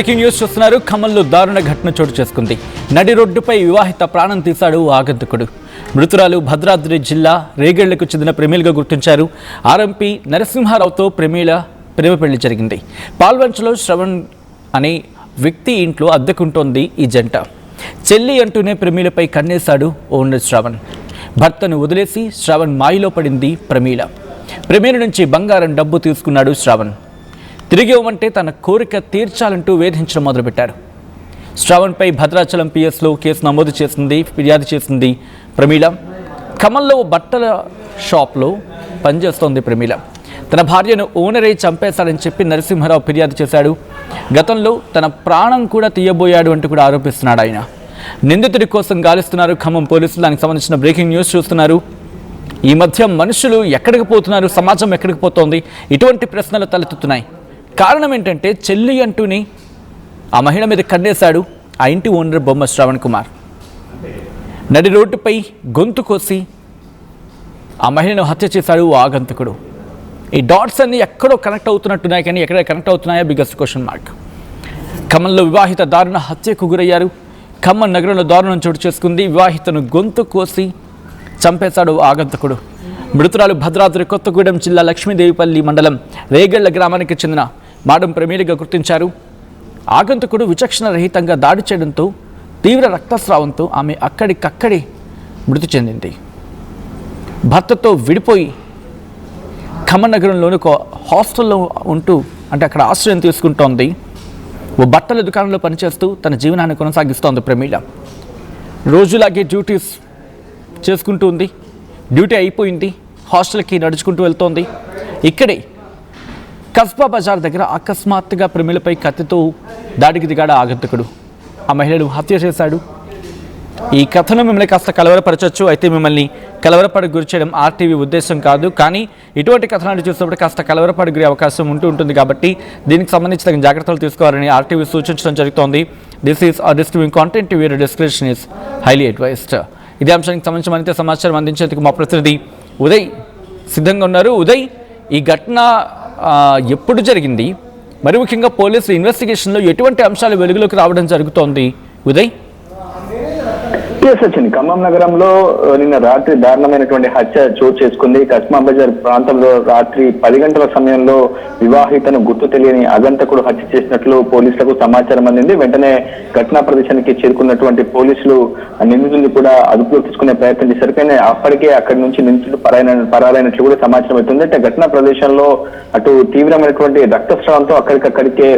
Breaking news చూస్తున్నారు. ఖమ్మంలో దారుణ ఘటన చోటు చేసుకుంది. నడి రోడ్డుపై వివాహిత ప్రాణం తీశాడు ఆగంతకుడు. మృతురాలు భద్రాద్రి జిల్లా రేగళ్లకు చెందిన ప్రేమిలుగా గుర్తించారు. ఆర్ఎంపీ నరసింహారావుతో ప్రేమ పెళ్లి జరిగింది. పాల్వంచలో శ్రవణ్ అనే వ్యక్తి ఇంట్లో అద్దెకుంటోంది ఈ జంట. చెల్లి అంటూనే ప్రేమిలపై కన్నేశాడు ఓనర్ శ్రవణ్. భర్తను వదిలేసి శ్రవణ్ మాయలో పడింది ప్రమీల. ప్రేమిల నుంచి బంగారం డబ్బు తీసుకున్నాడు శ్రవణ్. తిరిగి ఇవ్వమంటే తన కోరిక తీర్చాలంటూ వేధించడం మొదలుపెట్టారు. శ్రవణ్పై భద్రాచలం పిఎస్లో కేసు నమోదు ఫిర్యాదు చేసింది ప్రమీల. ఖమ్మంలో బట్టల షాప్లో పనిచేస్తోంది ప్రమీల. తన భార్యను ఓనరే చంపేశాడని చెప్పి నరసింహారావు ఫిర్యాదు చేశాడు. గతంలో తన ప్రాణం కూడా తీయబోయాడు అంటూ కూడా ఆరోపిస్తున్నాడు ఆయన. నిందితుడి కోసం గాలిస్తున్నారు ఖమ్మం పోలీసులు. దానికి సంబంధించిన బ్రేకింగ్ న్యూస్ చూస్తున్నారు. ఈ మధ్య మనుషులు ఎక్కడికి పోతున్నారు, సమాజం ఎక్కడికి పోతోంది, ఇటువంటి ప్రశ్నలు తలెత్తుతున్నాయి. కారణం ఏంటంటే చెల్లి అంటూనే ఆ మహిళ మీద కన్నేశాడు ఆ ఇంటి ఓనర్ బొమ్మ శ్రవణ్ కుమార్. నడి రోడ్డుపై గొంతు కోసి ఆ మహిళను హత్య చేశాడు ఆగంతకుడు. ఈ డాట్స్ అన్ని ఎక్కడో కనెక్ట్ అవుతున్నట్టున్నాయి, కానీ ఎక్కడ కనెక్ట్ అవుతున్నాయో బిగ్గెస్ట్ క్వశ్చన్ మార్క్. ఖమ్మంలో వివాహిత దారుణ హత్యకు గురయ్యారు. ఖమ్మం నగరంలో దారుణం చోటు చేసుకుంది. వివాహితను గొంతు కోసి చంపేశాడు ఆగంతకుడు. మృతురాలు భద్రాద్రి కొత్తగూడెం జిల్లా లక్ష్మీదేవిపల్లి మండలం రేగళ్ల గ్రామానికి చెందిన మాడం ప్రమీలిగా గుర్తించారు. ఆగంతకుడు విచక్షణ రహితంగా దాడి చేయడంతో తీవ్ర రక్తస్రావంతో ఆమె అక్కడికక్కడే మృతి చెందింది. భర్తతో విడిపోయి ఖమ్మం నగరంలోని ఒక హాస్టల్లో ఉంటూ అక్కడ ఆశ్రయం తీసుకుంటోంది. ఓ బట్టల దుకాణంలో పనిచేస్తూ తన జీవనాన్ని కొనసాగిస్తోంది ప్రమీల. రోజులాగే డ్యూటీస్ చేసుకుంటూ ఉంది. డ్యూటీ అయిపోయింది, హాస్టల్కి నడుచుకుంటూ వెళ్తోంది. ఇక్కడే కస్బా బజార్ దగ్గర అకస్మాత్తుగా ప్రమీలపై కత్తితో దాడికి దిగాడు ఆగంతకుడు. ఆ మహిళను హత్య చేశాడు. ఈ కథను మిమ్మల్ని కాస్త కలవరపరచవచ్చు, అయితే మిమ్మల్ని కలవరపడకు గురి చేయడం ఆర్టీవీ ఉద్దేశం కాదు. కానీ ఇటువంటి కథనాలు చూసినప్పుడు కాస్త కలవరపడి గురే అవకాశం ఉంటుంది కాబట్టి దీనికి సంబంధించి తగిన జాగ్రత్తలు తీసుకోవాలని ఆర్టీవీ సూచించడం జరుగుతోంది. This is distributing content, your description is highly advised. ఇదే అంశానికి సంబంధించి మరింత సమాచారం అందించేందుకు మా ప్రతినిధి ఉదయ్ సిద్ధంగా ఉన్నారు. ఉదయ్, ఈ ఘటన ఎప్పుడు జరిగింది, మరి ముఖ్యంగా పోలీసులు ఇన్వెస్టిగేషన్లో ఎటువంటి అంశాలు వెలుగులోకి రావడం జరుగుతోంది ఉదయ్? వచ్చింది. ఖమ్మం నగరంలో నిన్న రాత్రి దారుణమైనటువంటి హత్య చోటు చేసుకుంది. కస్మా బజార్ ప్రాంతంలో రాత్రి 10 గంటల సమయంలో వివాహితను గుర్తు తెలియని అగంతకుడు హత్య చేసినట్లు పోలీసులకు సమాచారం అందింది. వెంటనే ఘటనా ప్రదేశానికి చేరుకున్నటువంటి పోలీసులు నిందితుడిని కూడా అదుపులో తీసుకునే ప్రయత్నం చేశారు. కానీ అప్పటికే అక్కడి నుంచి నిందితుడు పరారైనట్లు కూడా సమాచారం అవుతుంది. అంటే ఘటనా ప్రదేశంలో అటు తీవ్రమైనటువంటి రక్తస్రావంతో అక్కడికక్కడికే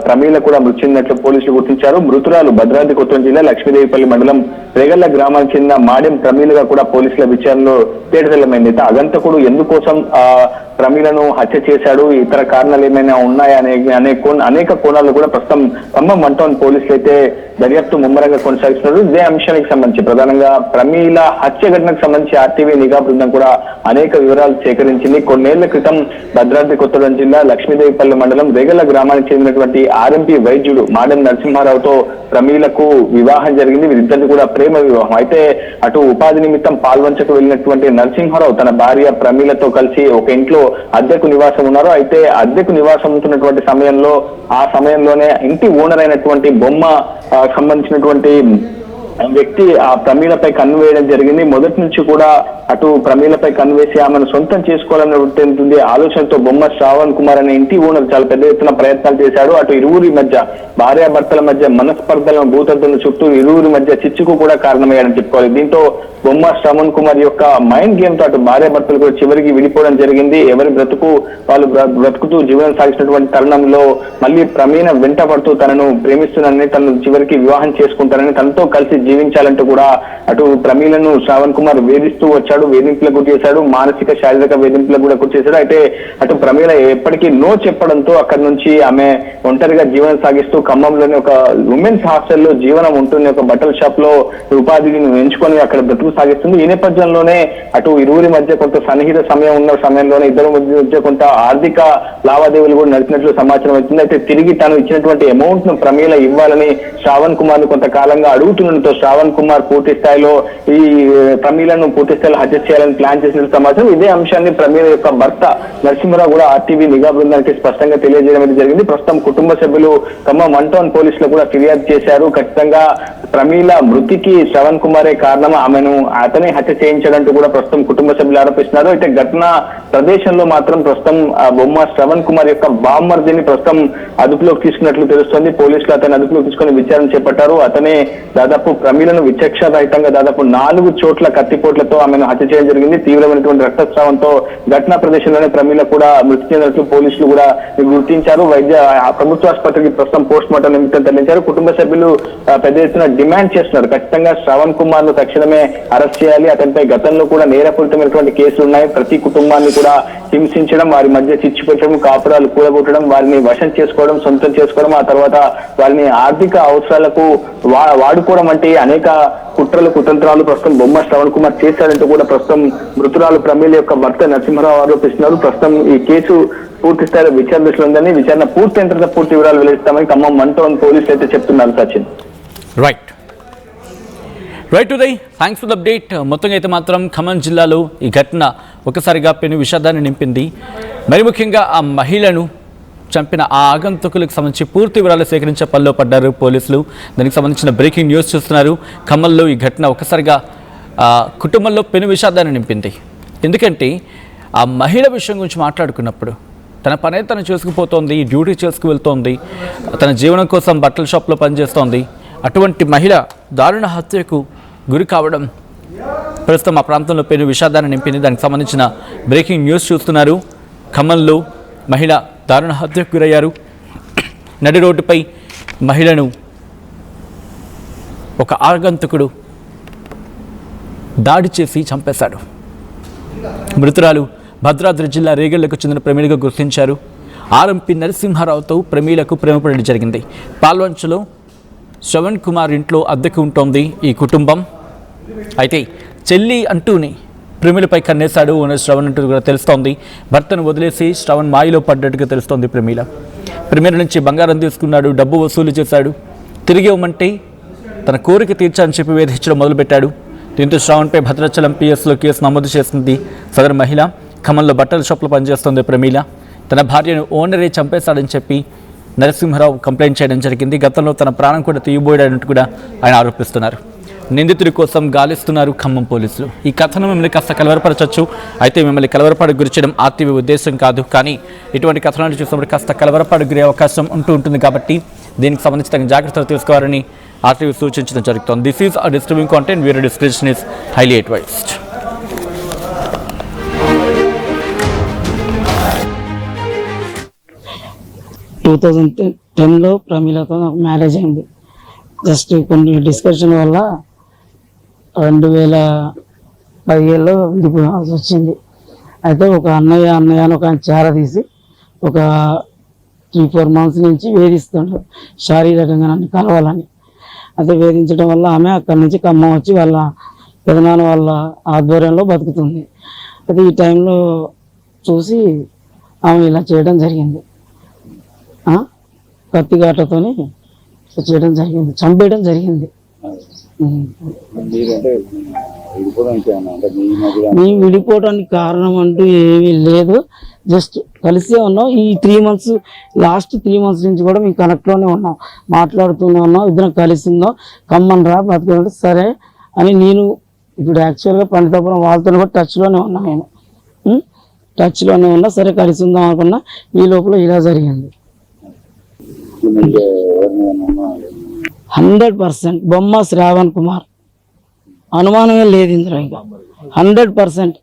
ప్రమీల కూడా మృతి చెందినట్లు పోలీసులు గుర్తించారు. మృతురాలు భద్రాద్రి కొత్తగూడెం జిల్లా లక్ష్మీదేవిపల్లి మండలం రేగళ్ల గ్రామానికి చెందిన మాడెం ప్రమీలుగా కూడా పోలీసుల విచారణలో తేటతెల్లమైంది. అగంతకుడు ఎందుకోసం ప్రమీలను హత్య చేశాడు, ఇతర కారణాలు ఏమైనా ఉన్నాయా అనేక కోణాలు కూడా ప్రస్తుతం ఖమ్మం వన్ టౌన్ పోలీసులు అయితే దర్యాప్తు ముమ్మరంగా కొనసాగిస్తున్నారు. ఇదే అంశానికి సంబంధించి ప్రధానంగా ప్రమీల హత్య ఘటనకు సంబంధించి ఆర్టీవీ నిఘా బృందం కూడా అనేక వివరాలు సేకరించింది. కొన్నేళ్ల క్రితం భద్రాద్రి కొత్తగూడెం జిల్లా లక్ష్మీదేవిపల్లి మండలం రేగళ్ల గ్రామానికి చెందినటువంటి ఆర్ఎంపీ వైద్యుడు మాడెం నరసింహారావుతో ప్రమీలకు వివాహం జరిగింది. వీరిద్దరిది కూడా ప్రేమ వివాహం. అయితే అటు ఉపాధి నిమిత్తం పాల్వంచకు వెళ్ళినటువంటి నరసింహారావు తన భార్య ప్రమీలతో కలిసి ఒక ఇంట్లో అద్దెకు నివాసం ఉన్నారు. అయితే అద్దెకు నివాసం ఉంటున్నటువంటి సమయంలో ఆ సమయంలోనే ఇంటి ఓనర్ అయినటువంటి బొమ్మ సంబంధించినటువంటి వ్యక్తి ఆ ప్రమీలపై కన్ను వేయడం జరిగింది. మొదటి నుంచి కూడా అటు ప్రమీలపై కన్ను వేసి ఆమెను సొంతం చేసుకోవాలనే ఆలోచనతో బొమ్మ శ్రావణ్ కుమార్ అనే ఇంటి ఓనర్ చాలా పెద్ద ఎత్తున ప్రయత్నాలు చేశాడు. అటు ఇరువురి మధ్య భార్యాభర్తల మధ్య మనస్పర్ధలను భూతద్దుల చుట్టూ ఇరువురి మధ్య చిచ్చుకు కూడా కారణమయ్యాడని చెప్పుకోవాలి. దీంతో బొమ్మ శ్రావణ్ కుమార్ యొక్క మైండ్ గేమ్ తో అటు భార్యాభర్తలు కూడా చివరికి విడిపోవడం జరిగింది. ఎవరి వాళ్ళు బ్రతుకుతూ జీవనం సాగిస్తున్నటువంటి తరుణంలో మళ్ళీ ప్రమీల వెంట పడుతూ తనను ప్రేమిస్తున్నానని, తనను చివరికి వివాహం చేసుకుంటానని, తనతో కలిసి జీవించాలంటూ కూడా అటు ప్రమీలను శ్రావణ్ కుమార్ వేధిస్తూ వచ్చాడు. వేధింపులకు గురి చేశాడు, మానసిక శారీరక వేధింపులకు కూడా గురి చేశాడు. అయితే అటు ప్రమీల ఎప్పటికీ నో చెప్పడంతో అక్కడి నుంచి ఆమె ఒంటరిగా జీవనం సాగిస్తూ ఖమ్మంలోని ఒక ఉమెన్స్ హాస్టల్లో జీవనం ఉంటుంది. ఒక బట్టల షాప్ లో ఉపాధిని ఎంచుకొని అక్కడ బ్రతుకు సాగిస్తుంది. ఈ నేపథ్యంలోనే అటు ఇరువురి మధ్య కొంత సన్నిహిత సమయం ఉన్న సమయంలోనే ఇద్దరు మధ్య కొంత ఆర్థిక లావాదేవీలు కూడా నడిచినట్లు సమాచారం అవుతుంది. అయితే తిరిగి తాను ఇచ్చినటువంటి అమౌంట్ ను ప్రమీల ఇవ్వాలని శ్రావణ్ కుమార్ ను కొంతకాలంగా అడుగుతుండటంతో శ్రావణ్ కుమార్ పూర్తి స్థాయిలో ఈ ప్రమీలను పూర్తి స్థాయిలో హత్య చేయాలని ప్లాన్ చేసిన సమాచారం. ఇదే అంశాన్ని ప్రమీల యొక్క భర్త నరసింహరావు కూడా ఆర్టీవీ నిఘా బృందానికి స్పష్టంగా తెలియజేయడం జరిగింది. ప్రస్తుతం కుటుంబ సభ్యులు ఖమ్మం 1 టౌన్ పోలీసులు కూడా ఫిర్యాదు చేశారు. ఖచ్చితంగా ప్రమీల మృతికి శ్రవణ్ కుమారే కారణం, ఆమెను అతనే హత్య చేయించాడంటూ కూడా ప్రస్తుతం కుటుంబ సభ్యులు ఆరోపిస్తున్నారు. అయితే ఘటన ప్రదేశంలో మాత్రం ప్రస్తుతం బొమ్మ శ్రవణ్ కుమార్ యొక్క బామ్మర్దిని ప్రస్తుతం అదుపులోకి తీసుకున్నట్లు తెలుస్తోంది. పోలీసులు అతన్ని అదుపులోకి తీసుకుని విచారణ చేపట్టారు. అతనే దాదాపు ప్రమీలను విచక్షణరహితంగా దాదాపు 4 చోట్ల కత్తిపోట్లతో ఆమెను హత్య చేయడం జరిగింది. తీవ్రమైనటువంటి రక్తస్రావంతో ఘటనా ప్రదేశంలోనే ప్రమీల కూడా మృతి చెందినట్లు పోలీసులు కూడా గుర్తించారు. ప్రభుత్వ ఆసుపత్రికి ప్రస్తుతం పోస్ట్ మార్టం నిమిత్తం తరలించారు. కుటుంబ సభ్యులు పెద్ద ఎత్తున డిమాండ్ చేస్తున్నారు. ఖచ్చితంగా శ్రవణ్ కుమార్ ను తక్షణమే అరెస్ట్ చేయాలి. అతనిపై గతంలో కూడా నేరపూరితమైనటువంటి కేసులు ఉన్నాయి. ప్రతి కుటుంబాన్ని కూడా హింసించడం, వారి మధ్య చిచ్చు పెట్టడం, కాపురాలు కూడగొట్టడం, వారిని వశం చేసుకోవడం, సొంతం చేసుకోవడం, ఆ తర్వాత వారిని ఆర్థిక అవసరాలకు వాడుకోవడం వంటి అనేక కుట్రలు కుతంత్రాలు ప్రస్తుతం బొమ్మ శ్రవణ్ కుమార్ చేశాడంటూ కూడా ప్రస్తుతం మృతురాలు ప్రమీల యొక్క భర్త నరసింహరావు ఆరోపిస్తున్నారు. ప్రస్తుతం ఈ కేసు పూర్తి స్థాయిలో విచారణ దశలో ఉందని, విచారణ పూర్తయిన తర్వాత పూర్తి వివరాలు వెల్లడిస్తామని ఖమ్మం 1 టౌన్ పోలీసులు అయితే చెప్తున్నారు. Sachin. Right Uday, thanks for the update. మొత్తంగా అయితే మాత్రం ఖమ్మం జిల్లాలో ఈ ఘటన ఒకసారిగా పెను విషాదాన్ని నింపింది. మరి ముఖ్యంగా ఆ మహిళను చంపిన ఆ ఆగంతుకులకు సంబంధించి పూర్తి వివరాలు సేకరించే పనిలో పడ్డారు పోలీసులు. దానికి సంబంధించిన బ్రేకింగ్ న్యూస్ చూస్తున్నారు. ఖమ్మంలో ఈ ఘటన ఒకసారిగా కుటుంబంలో పెను విషాదాన్ని నింపింది. ఎందుకంటే ఆ మహిళ విషయం గురించి మాట్లాడుకున్నప్పుడు తన పనే తను చేసుకుపోతోంది, డ్యూటీ చేసుకు వెళ్తోంది, తన జీవనం కోసం బట్టల షాప్లో పనిచేస్తోంది. అటువంటి మహిళ దారుణ హత్యకు గురి కావడం ప్రస్తుతం ఆ ప్రాంతంలో పెను విషాదాన్ని నింపింది. దానికి సంబంధించిన బ్రేకింగ్ న్యూస్ చూస్తున్నారు. ఖమ్మంలో మహిళ దారుణ హత్యకు గురయ్యారు. నడి రోడ్డుపై మహిళను ఒక ఆగంతుకుడు దాడి చేసి చంపేశాడు. మృతురాలు భద్రాద్రి జిల్లా రేగళ్లకు చెందిన ప్రమీలగా గుర్తించారు. ఆర్ఎంపీ నరసింహారావుతో ప్రమీలకు ప్రేమపడడం జరిగింది. పాల్వంచలో శ్రవణ్ కుమార్ ఇంట్లో అద్దెకు ఉంటోంది ఈ కుటుంబం. అయితే చెల్లి అంటూనే ప్రమీలపై కన్నేశాడు ఓనర్ శ్రవణ్ అంటూ కూడా తెలుస్తోంది. భర్తను వదిలేసి శ్రవణ్ మాయలో పడ్డట్టుగా తెలుస్తోంది. ప్రమీల నుంచి బంగారం తీసుకున్నాడు, డబ్బు వసూలు చేశాడు. తిరిగి ఇవ్వమంటే తన కోరిక తీర్చాలని చెప్పి వేధించడం మొదలుపెట్టాడు. దీంతో శ్రవణ్పై భద్రాచలం పిఎస్లో కేసు నమోదు చేసింది సదరు మహిళ. ఖమ్మంలో బట్టల షాప్లో పనిచేస్తోంది ప్రమీల. తన భార్యను ఓనరే చంపేశాడని చెప్పి నరసింహరావు కంప్లైంట్ చేయడం జరిగింది. గతంలో తన ప్రాణం కూడా తీయబోయాడంటూ కూడా ఆయన ఆరోపిస్తున్నారు. నిందితుడి కోసం గాలిస్తున్నారు ఖమ్మం పోలీసులు. ఈ కథను మిమ్మల్ని కాస్త కలవరపరచవచ్చు. అయితే మిమ్మల్ని కలవరపాటు గురి చేయడం ఆర్టీవీ ఉద్దేశం కాదు. కానీ ఇటువంటి కథనాలు చూసినప్పుడు కాస్త కలవరపాటు గురే అవకాశం ఉంటుంది కాబట్టి దీనికి సంబంధించి తగిన జాగ్రత్తలు తీసుకోవాలని ఆర్టీవీ సూచించడం జరుగుతోంది. This is a disturbing content. Viewer discretion is highly advised. లో ప్రమీలతో నాకు మ్యారేజ్ అయింది. జస్ట్ కొన్ని డిస్కషన్ వల్ల 2017లో విడిపోవాల్సి వచ్చింది. అయితే ఒక అన్నయ్య అని ఒక చార తీసి ఒక 3-4 months నుంచి వేధిస్తుండ్రు శారీరకంగా నన్ను కలవాలని. అయితే వేధించడం వల్ల ఆమె అక్కడి నుంచి ఖమ్మం వచ్చి వాళ్ళ పెదనాన్న వాళ్ళ ఆధ్వర్యంలో బతుకుతుంది. అయితే ఈ టైంలో చూసి ఆమె ఇలా చేయడం జరిగింది. కత్తిగాటతోని చేయడం జరిగింది, చంపేయడం జరిగింది. మేము విడిపోవడానికి కారణం అంటూ ఏమీ లేదు. జస్ట్ కలిసే ఉన్నాం. ఈ 3 months లాస్ట్ 3 months నుంచి కూడా మేము కనెక్ట్లోనే ఉన్నాం, మాట్లాడుతూనే ఉన్నాం. ఇద్దరం కలిసి ఉందాం, కమ్మని రా బతుకుంటే సరే అని నేను ఇప్పుడు యాక్చువల్గా పండితాపురం వాళ్ళతో కూడా టచ్లోనే ఉన్నా. నేను టచ్లోనే ఉన్నా, సరే కలిసి ఉందాం అనుకున్నా. ఈ లోపల ఇలా జరిగింది. 100% బొమ్మ శ్రావణ్ కుమార్, అనుమానమే లేదు ఇందులో. ఇంకా 100%.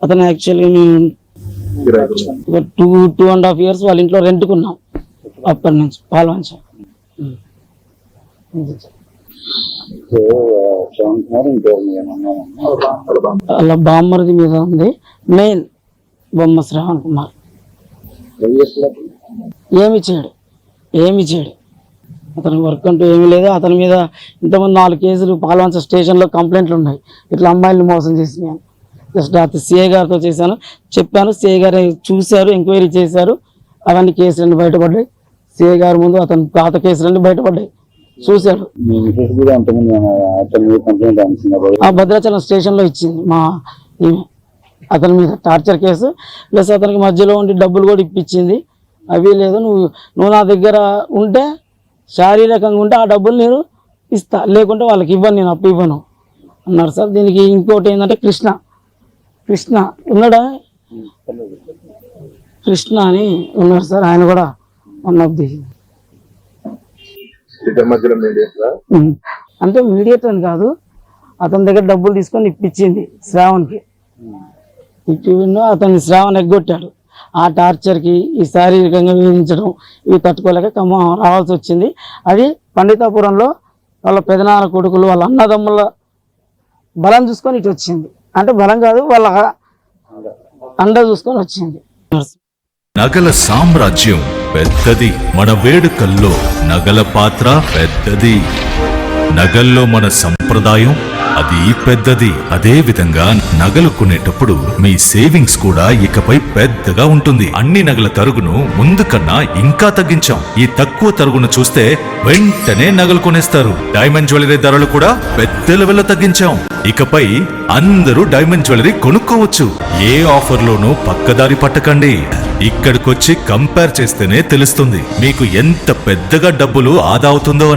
అతను యాక్చువల్గా మేము 2.5 years వాళ్ళ ఇంట్లో రెంట్కున్నాం అప్పటి నుంచి పాల్వంచ. అలా బామ్మర్ది మీద ఉంది మెయిన్ బొమ్మ శ్రావణ్ కుమార్. ఏమి చేయడు అతని వర్క్ అంటూ ఏమీ లేదు. అతని మీద ఇంతకుముందు 4 కేసులు పాల్వంచ స్టేషన్లో కంప్లైంట్లు ఉన్నాయి. ఇట్లా అమ్మాయిల్ని మోసం చేసినాను. జస్ట్ అది సిఐ గారితో చెప్పాను. సిఐ గారు చూశారు, ఎంక్వైరీ చేశారు. అవన్నీ కేసులన్నీ బయటపడ్డాయి. సిఐ గారి ముందు అతని పాత కేసులన్నీ బయటపడ్డాయి. చూశాడు. ఆ భద్రాచలం స్టేషన్లో ఇచ్చింది మా ఈమె అతని మీద టార్చర్ కేసు, ప్లస్ అతనికి మధ్యలో ఉండి డబ్బులు కూడా ఇప్పించింది. అవి లేదు, నువ్వు నా దగ్గర ఉంటే శారీరకంగా ఉంటే ఆ డబ్బులు నేను ఇస్తా, లేకుంటే వాళ్ళకి ఇవ్వను, నేను అప్పు ఇవ్వను అన్నారు సార్. దీనికి ఇంకోటి ఏంటంటే కృష్ణ ఉన్నాడా, కృష్ణ అని ఉన్నారు సార్, ఆయన కూడా వన్ ఆఫ్ ది అంటే మీడియేటర్ అని కాదు, అతని దగ్గర డబ్బులు తీసుకొని ఇప్పించింది శ్రావణ్కి. ఇప్పిను అతన్ని శ్రావణ్ ఎగ్గొట్టాడు. ఆ టార్చర్కి ఈ శారీరకంగా వేధించడం ఇవి తట్టుకోలేక ఖమ్మం రావాల్సి వచ్చింది. అది పండితాపురంలో వాళ్ళ పెదనాన్న కొడుకులు వాళ్ళ అన్నదమ్ముల బలం చూసుకొని ఇటు వచ్చింది. అంటే బలం కాదు, వాళ్ళ అండ చూసుకొని వచ్చింది. నగల సామ్రాజ్యం పెద్దది, మన వేడుకల్లో నగల పాత్ర పెద్దది. నగల్లో మన సంప్రదాయం అది పెద్దది. అదే విధంగా నగలు కొనేటప్పుడు మీ సేవింగ్స్ కూడా ఇకపై పెద్దగా ఉంటుంది. అన్ని నగల తరుగును ముందు కన్నా ఇంకా తగ్గించాం. ఈ తక్కువ తరుగును చూస్తే వెంటనే నగలు కొనేస్తారు. డైమండ్ జ్యువెలరీ ధరలు కూడా పెద్ద లెవెల్లో తగ్గించాం. ఇకపై అందరూ డైమండ్ జ్యువెలరీ కొనుక్కోవచ్చు. ఏ ఆఫర్లోనూ పక్కదారి పట్టకండి. ఇక్కడికొచ్చి కంపేర్ చేస్తేనే తెలుస్తుంది మీకు ఎంత పెద్దగా డబ్బులు ఆదా అవుతుందో.